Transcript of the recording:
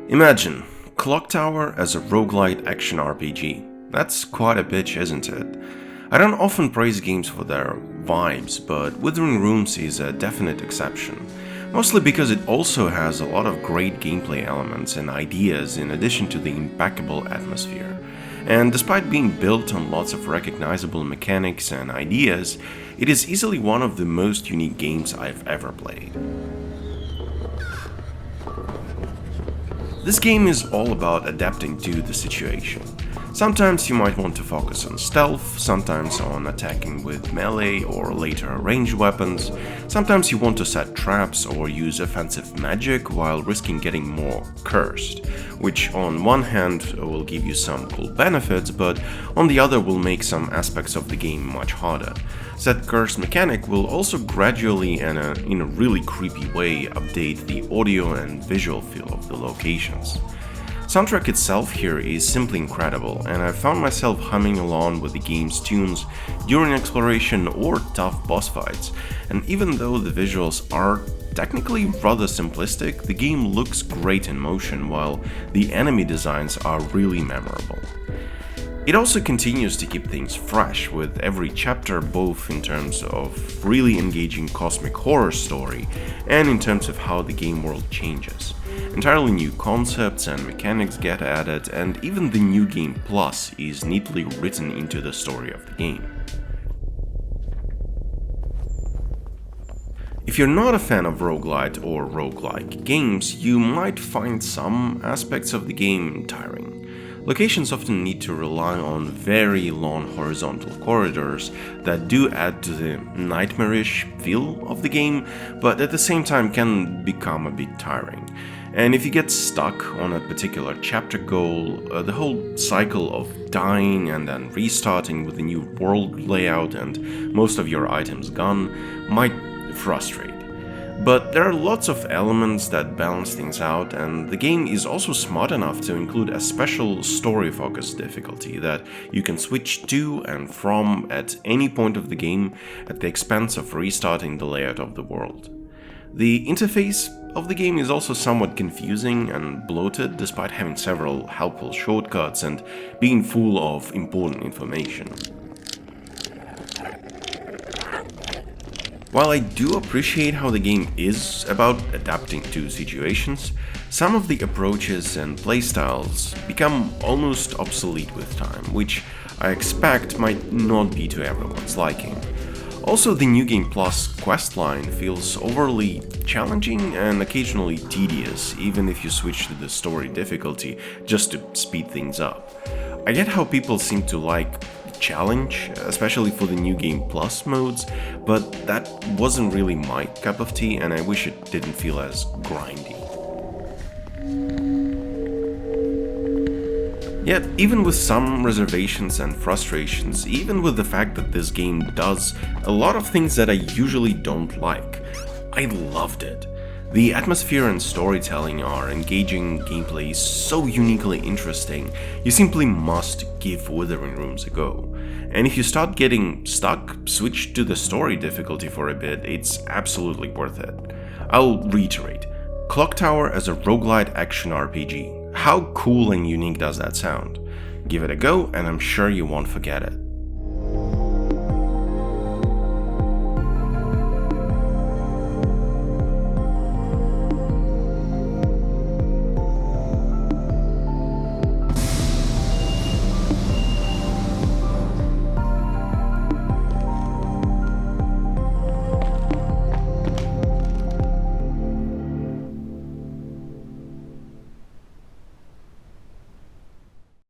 Imagine Clock Tower as a roguelite action RPG. That's quite a pitch, isn't it? I don't often praise games for their vibes, but Withering Rooms is a definite exception. Mostly because it also has a lot of great gameplay elements and ideas in addition to the impeccable atmosphere. And despite being built on lots of recognizable mechanics and ideas, it is easily one of the most unique games I've ever played. This game is all about adapting to the situation. Sometimes you might want to focus on stealth, sometimes on attacking with melee or later ranged weapons, sometimes you want to set traps or use offensive magic while risking getting more cursed, which on one hand will give you some cool benefits, but on the other will make some aspects of the game much harder. That curse mechanic will also gradually and in a really creepy way update the audio and visual feel of the locations. Soundtrack itself here is simply incredible, and I found myself humming along with the game's tunes during exploration or tough boss fights, and even though the visuals are technically rather simplistic, the game looks great in motion while the enemy designs are really memorable. It also continues to keep things fresh with every chapter, both in terms of really engaging cosmic horror story and in terms of how the game world changes. Entirely new concepts and mechanics get added, and even the New Game Plus is neatly written into the story of the game. If you're not a fan of roguelite or roguelike games, you might find some aspects of the game tiring. Locations often need to rely on very long horizontal corridors that do add to the nightmarish feel of the game, but at the same time can become a bit tiring. And if you get stuck on a particular chapter goal, the whole cycle of dying and then restarting with a new world layout and most of your items gone might frustrate. But there are lots of elements that balance things out, and the game is also smart enough to include a special story-focused difficulty that you can switch to and from at any point of the game at the expense of restarting the layout of the world. The interface of the game is also somewhat confusing and bloated despite having several helpful shortcuts and being full of important information. While I do appreciate how the game is about adapting to situations, some of the approaches and playstyles become almost obsolete with time, which I expect might not be to everyone's liking. Also, the New Game Plus questline feels overly challenging and occasionally tedious, even if you switch to the story difficulty just to speed things up. I get how people seem to like challenge, especially for the New Game Plus modes, but that wasn't really my cup of tea, and I wish it didn't feel as grindy. Yet, even with some reservations and frustrations, even with the fact that this game does a lot of things that I usually don't like, I loved it. The atmosphere and storytelling are engaging, gameplay is so uniquely interesting, you simply must give Withering Rooms a go. And if you start getting stuck, switch to the story difficulty for a bit, it's absolutely worth it. I'll reiterate, Clock Tower as a roguelite action RPG. How cool and unique does that sound? Give it a go and I'm sure you won't forget it.